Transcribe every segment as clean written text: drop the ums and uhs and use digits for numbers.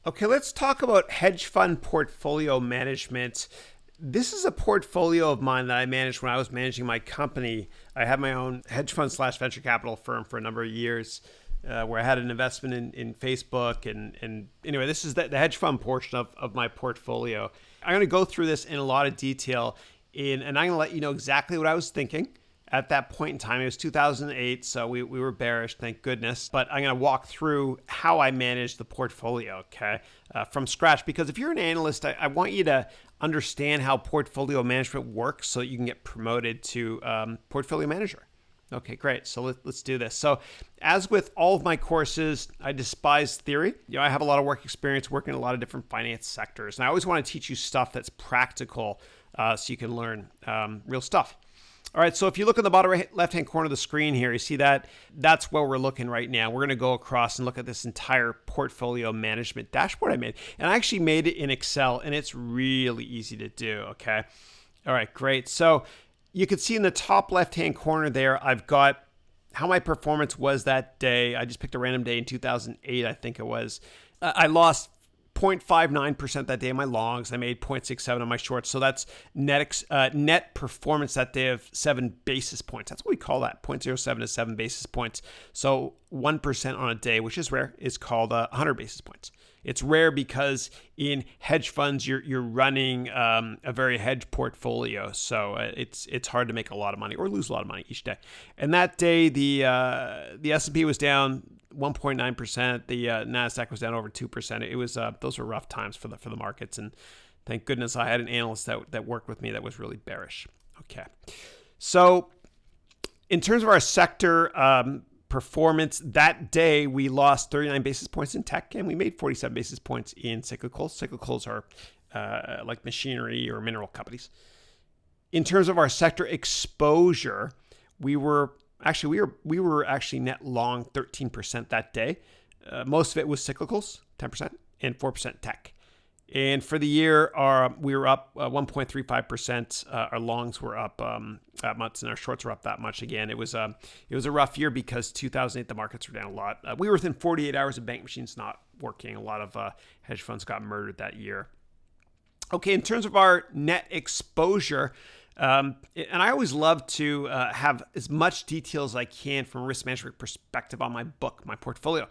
Okay, let's talk about hedge fund portfolio management. This is a portfolio of mine that I managed when I was managing my company. I had my own hedge fund slash venture capital firm for a number of years, where I had an investment in Facebook. And anyway, this is the hedge fund portion of my portfolio. I'm going to go through this in a lot of detail, and I'm going to let you know exactly what I was thinking at that point in time. It was 2008, so we were bearish, thank goodness. But I'm going to walk through how I managed the portfolio, okay, from scratch. Because if you're an analyst, I want you to understand how portfolio management works so that you can get promoted to portfolio manager. Okay, great. So let's do this. So as with all of my courses, I despise theory. I have a lot of work experience working in a lot of different finance sectors. And I always want to teach you stuff that's practical so you can learn real stuff. All right, so if you look in the bottom left-hand corner of the screen here, you see that that's where we're looking right now. We're going to go across and look at this entire portfolio management dashboard I made. And I actually made it in Excel, and it's really easy to do, okay? All right, great. So you can see in the top left-hand corner there, I've got how my performance was that day. I just picked a random day in 2008, I think it was. I lost 0.59% that day in my longs. I made 0.67 on my shorts. So that's net performance that day of 7 basis points. That's what we call that, 0.07 to 7 basis points. So 1% on a day, which is rare, is called 100 basis points. It's rare because in hedge funds, you're running a very hedge portfolio. So it's hard to make a lot of money or lose a lot of money each day. And that day, the S&P was down 1.9%. The Nasdaq was down over 2%. It was those were rough times for the markets, and thank goodness I had an analyst that worked with me that was really bearish. Okay, so in terms of our sector performance that day, we lost 39 basis points in tech, and we made 47 basis points in cyclicals. Cyclicals are like machinery or mineral companies. In terms of our sector exposure, we were actually net long 13% that day. Most of it was cyclicals, 10%, and 4% tech. And for the year, we were up 1.35%. Our longs were up that much, and our shorts were up that much. Again, it was a rough year because 2008 the markets were down a lot. We were within 48 hours of bank machines not working. A lot of hedge funds got murdered that year. Okay, in terms of our net exposure. And I always love to have as much detail as I can from a risk management perspective on my book, my portfolio.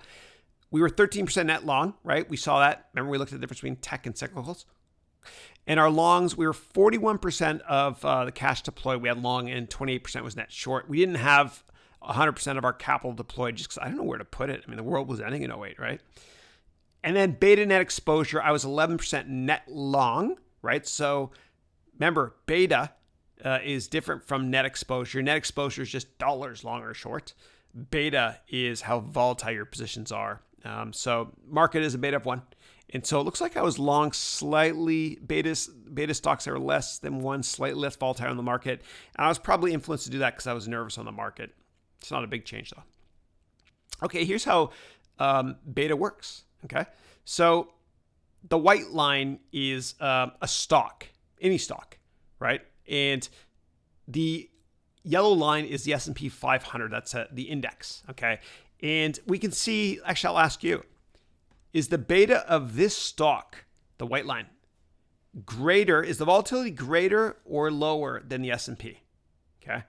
We were 13% net long, right? We saw that. Remember, we looked at the difference between tech and cyclicals. And our longs, we were 41% of the cash deployed. We had long, and 28% was net short. We didn't have 100% of our capital deployed just because I don't know where to put it. I mean, the world was ending in 2008, right? And then beta net exposure, I was 11% net long, right? So remember, beta is different from net exposure. Net exposure is just dollars long or short. Beta is how volatile your positions are. So market is a beta of 1. And so it looks like I was long slightly beta stocks that are less than 1, slightly less volatile in the market. And I was probably influenced to do that because I was nervous on the market. It's not a big change though. Okay, here's how beta works. Okay, so the white line is a stock, any stock, right? And the yellow line is the S&P 500. That's the index, okay? And we can see, actually, I'll ask you, is the beta of this stock, the white line, is the volatility greater or lower than the S&P, okay?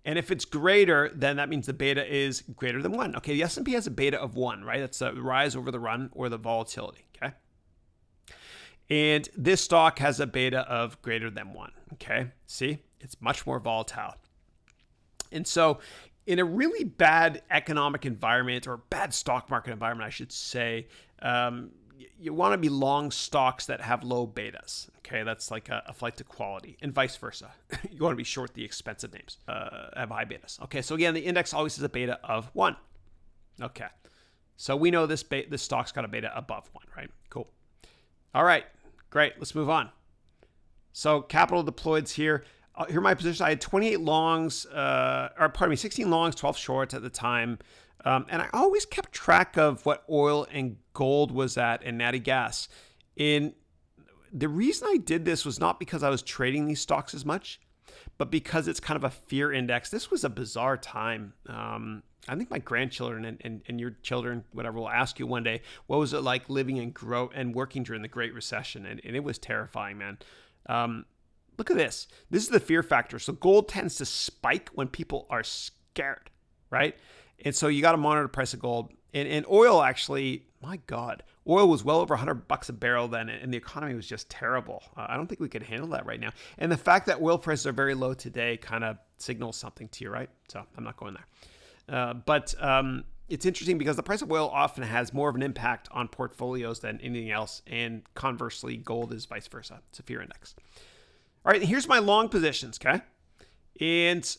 And if it's greater, then that means the beta is greater than 1. Okay, the S&P has a beta of 1, right? That's the rise over the run or the volatility, okay? And this stock has a beta of greater than 1, okay? See, it's much more volatile. And so in a really bad economic environment, or bad stock market environment, I should say, you want to be long stocks that have low betas, okay? That's like a flight to quality, and vice versa. You want to be short the expensive names, have high betas. Okay, so again, the index always has a beta of 1. Okay, so we know this stock's got a beta above 1, right? Cool. All right, great. Let's move on. So capital deployed's here. Here are my positions. I had 28 longs, 16 longs, 12 shorts at the time. And I always kept track of what oil and gold was at and natty gas. And the reason I did this was not because I was trading these stocks as much, but because it's kind of a fear index. This was a bizarre time. I think my grandchildren and your children, whatever, will ask you one day, what was it like living and working during the Great Recession? And it was terrifying, man. Look at this. This is the fear factor. So gold tends to spike when people are scared, right? And so you got to monitor the price of gold. And oil actually, my God, oil was well over $100 a barrel then, and the economy was just terrible. I don't think we could handle that right now. And the fact that oil prices are very low today kind of signals something to you, right? So I'm not going there. But it's interesting because the price of oil often has more of an impact on portfolios than anything else. And conversely, gold is vice versa. It's a fear index. All right, here's my long positions, okay? And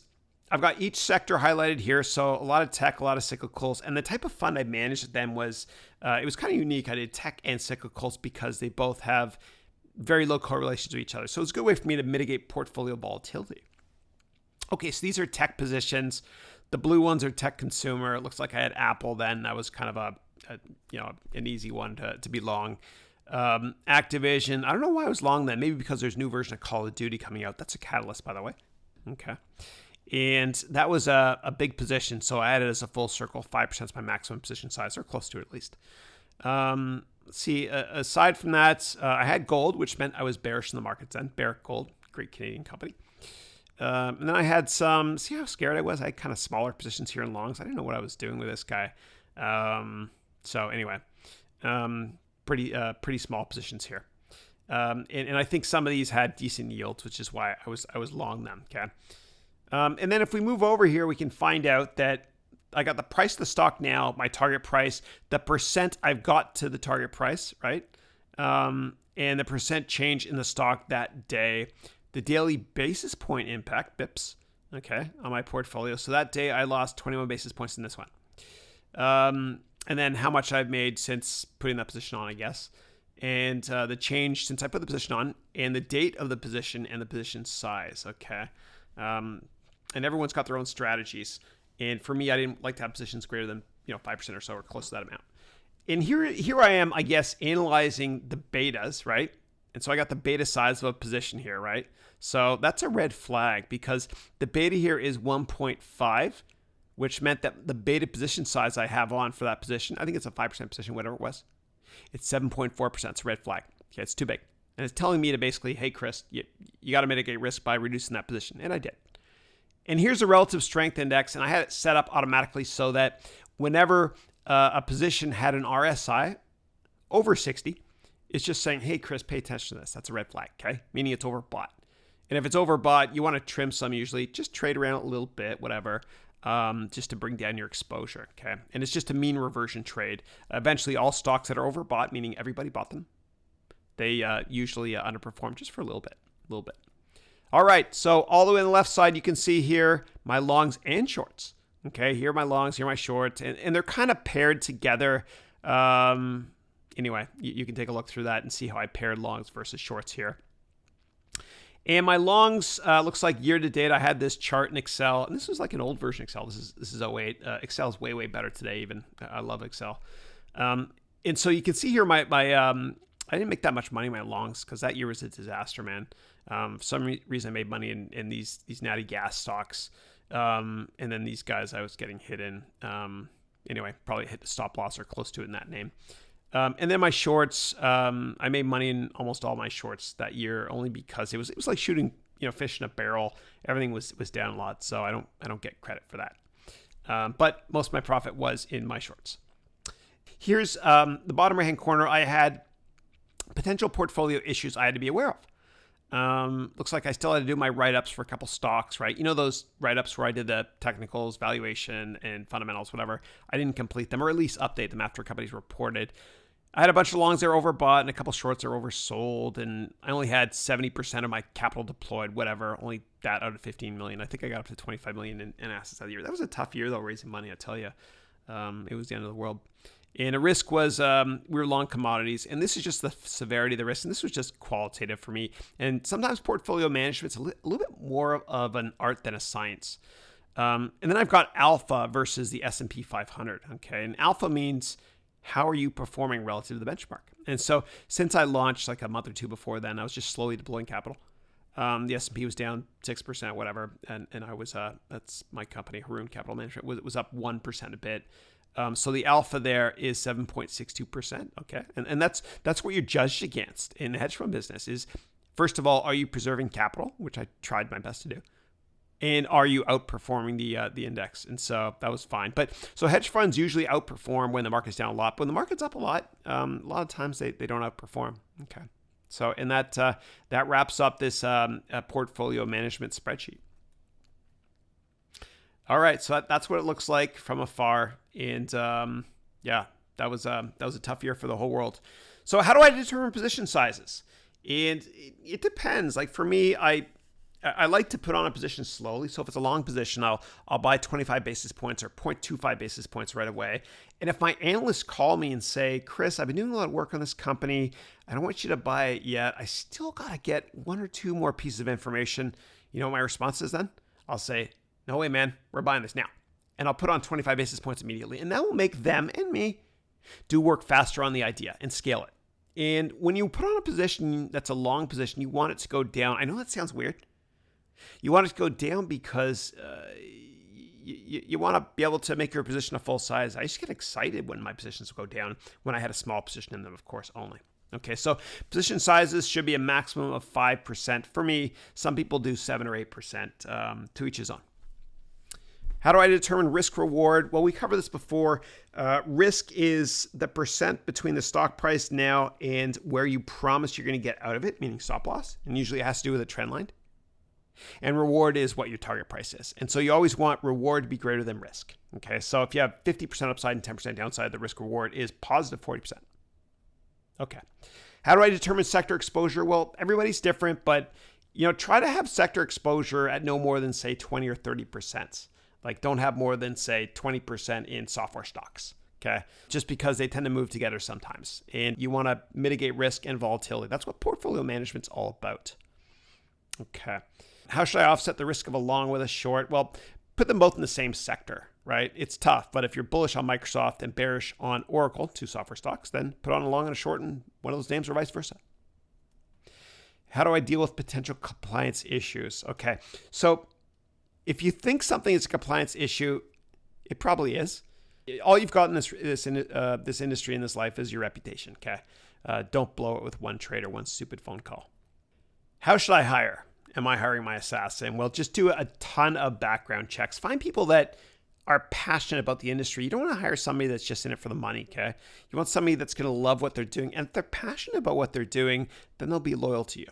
I've got each sector highlighted here. So a lot of tech, a lot of cyclicals. And the type of fund I managed then was, it was kind of unique. I did tech and cyclicals because they both have very low correlations with each other. So it's a good way for me to mitigate portfolio volatility. Okay, so these are tech positions. The blue ones are tech consumer. It looks like I had Apple then. That was kind of an easy one to be long. Activision, I don't know why I was long then. Maybe because there's a new version of Call of Duty coming out. That's a catalyst, by the way. Okay. And that was a big position. So I had it as a full circle. 5% is my maximum position size, or close to it at least. Let's see, aside from that, I had gold, which meant I was bearish in the markets then. Barrick Gold, great Canadian company. And then I had some, see how scared I was? I had kind of smaller positions here in longs. I didn't know what I was doing with this guy. So anyway, pretty small positions here. And I think some of these had decent yields, which is why I was long them, okay? And then if we move over here, we can find out that I got the price of the stock now, my target price, the percent I've got to the target price, right? And the percent change in the stock that day, the daily basis point impact, BIPs, okay, on my portfolio. So that day I lost 21 basis points in this one. And then how much I've made since putting that position on, I guess. And the change since I put the position on, and the date of the position and the position size, okay? And everyone's got their own strategies. And for me, I didn't like to have positions greater than 5% or so, or close to that amount. And here I am, I guess, analyzing the betas, right? And so I got the beta size of a position here, right? So that's a red flag because the beta here is 1.5, which meant that the beta position size I have on for that position, I think it's a 5% position, whatever it was, it's 7.4%. It's a red flag. Okay, it's too big. And it's telling me to basically, hey, Chris, you got to mitigate risk by reducing that position. And I did. And here's a relative strength index. And I had it set up automatically so that whenever a position had an RSI over 60, it's just saying, hey, Chris, pay attention to this. That's a red flag, okay? Meaning it's overbought. And if it's overbought, you want to trim some usually. Just trade around a little bit, whatever, just to bring down your exposure, okay? And it's just a mean reversion trade. Eventually, all stocks that are overbought, meaning everybody bought them, they usually underperform just for a little bit. All right, so all the way on the left side, you can see here my longs and shorts. Okay, here are my longs, here are my shorts, and they're kind of paired together. Anyway, you can take a look through that and see how I paired longs versus shorts here. And my longs, looks like year to date, I had this chart in Excel, and this was like an old version of Excel. This is 08. Excel is way better today even. I love Excel. And so you can see here my I didn't make that much money in my longs because that year was a disaster, man. For some reason I made money in these natty gas stocks. And then these guys I was getting hit in. Anyway, probably hit the stop loss or close to it in that name. And then my shorts, I made money in almost all my shorts that year only because it was like shooting, fish in a barrel. Everything was down a lot, so I don't get credit for that. But most of my profit was in my shorts. Here's the bottom right-hand corner. I had potential portfolio issues I had to be aware of. Looks like I still had to do my write-ups for a couple stocks, right? Those write-ups where I did the technicals, valuation, and fundamentals, whatever. I didn't complete them, or at least update them after companies reported. I had a bunch of longs that were overbought and a couple shorts that were oversold, and I only had 70% of my capital deployed, whatever, only that out of 15 million. I think I got up to 25 million in assets that year. That was a tough year, though, raising money, I tell you. It was the end of the world. And a risk was we were long commodities, and this is just the severity of the risk, and this was just qualitative for me. And sometimes portfolio management's a little bit more of an art than a science. And then I've got alpha versus the S&P 500, okay? And alpha means how are you performing relative to the benchmark? And so since I launched like a month or two before then, I was just slowly deploying capital. The S&P was down 6%, whatever. And I was, that's my company, Haroon Capital Management, was up 1% a bit. So the alpha there is 7.62%. Okay. And that's what you're judged against in the hedge fund business is, first of all, are you preserving capital, which I tried my best to do? And are you outperforming the index? And so that was fine. But so hedge funds usually outperform when the market's down a lot. But when the market's up a lot of times they don't outperform. Okay. So and that wraps up this portfolio management spreadsheet. All right, so that's what it looks like from afar. And yeah, that was a tough year for the whole world. So how do I determine position sizes? And it depends. Like for me, I like to put on a position slowly. So if it's a long position, I'll buy 25 basis points or 0.25 basis points right away. And if my analysts call me and say, Chris, I've been doing a lot of work on this company. I don't want you to buy it yet. I still got to get one or two more pieces of information. You know what my response is then? I'll say, no way, man, we're buying this now. And I'll put on 25 basis points immediately. And that will make them and me do work faster on the idea and scale it. And when you put on a position that's a long position, you want it to go down. I know that sounds weird. You want it to go down because you want to be able to make your position a full size. I used to get excited when my positions would go down when I had a small position in them, of course, only. Okay, so position sizes should be a maximum of 5%. For me, some people do 7 or 8%, to each his own. How do I determine risk reward? Well, we covered this before. Risk is the percent between the stock price now and where you promise you're going to get out of it, meaning stop loss. And usually it has to do with a trend line. And reward is what your target price is. And so you always want reward to be greater than risk. Okay, so if you have 50% upside and 10% downside, the risk reward is positive 40%. Okay. How do I determine sector exposure? Well, everybody's different, but try to have sector exposure at no more than say 20 or 30%. Like don't have more than say 20% in software stocks. Okay. Just because they tend to move together sometimes. And you want to mitigate risk and volatility. That's what portfolio management's all about. Okay. How should I offset the risk of a long with a short? Well, put them both in the same sector, right? It's tough, but if you're bullish on Microsoft and bearish on Oracle, two software stocks, then put on a long and a short in one of those names or vice versa. How do I deal with potential compliance issues? Okay, so if you think something is a compliance issue, it probably is. All you've got in this industry, in this life, is your reputation, okay? Don't blow it with one trade or one stupid phone call. How should I hire? Am I hiring my assassin? Well, just do a ton of background checks. Find people that are passionate about the industry. You don't want to hire somebody that's just in it for the money, okay? You want somebody that's going to love what they're doing. And if they're passionate about what they're doing, then they'll be loyal to you.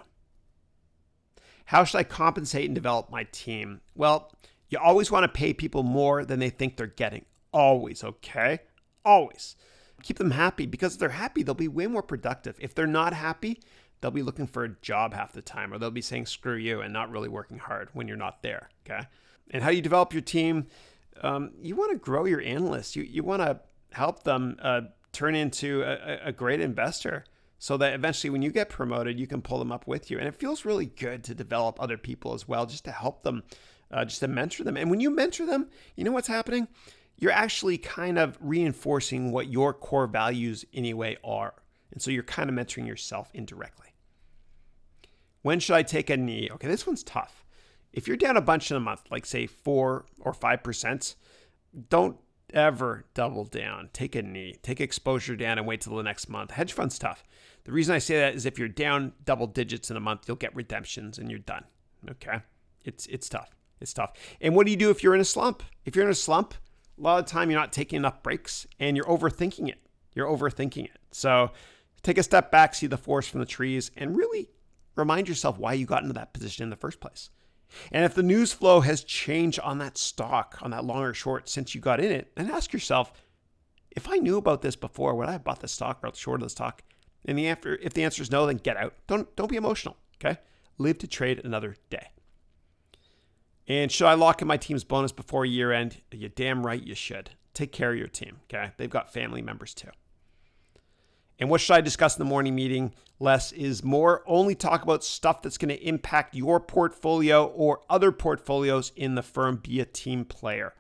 How should I compensate and develop my team? Well, you always want to pay people more than they think they're getting. Always, okay? Always. Keep them happy, because if they're happy, they'll be way more productive. If they're not happy, they'll be looking for a job half the time, or they'll be saying screw you and not really working hard when you're not there, okay? And how do you develop your team? You want to grow your analysts. You want to help them turn into a great investor so that eventually when you get promoted, you can pull them up with you. And it feels really good to develop other people as well, just to help them, just to mentor them. And when you mentor them, you know what's happening? You're actually kind of reinforcing what your core values anyway are. And so you're kind of mentoring yourself indirectly. When should I take a knee? Okay, this one's tough. If you're down a bunch in a month, like say 4 or 5%, don't ever double down. Take a knee. Take exposure down and wait till the next month. Hedge fund's tough. The reason I say that is if you're down double digits in a month, you'll get redemptions and you're done. Okay? It's tough. It's tough. And what do you do if you're in a slump? If you're in a slump, a lot of the time you're not taking enough breaks and you're overthinking it. So take a step back, see the forest from the trees, and really remind yourself why you got into that position in the first place. And if the news flow has changed on that stock, on that long or short since you got in it, then ask yourself, if I knew about this before, would I have bought the stock or shorted the stock? And if the answer is no, then get out. Don't be emotional, okay? Live to trade another day. And should I lock in my team's bonus before year end? You're damn right you should. Take care of your team, okay? They've got family members too. And what should I discuss in the morning meeting? Less is more. Only talk about stuff that's going to impact your portfolio or other portfolios in the firm. Be a team player.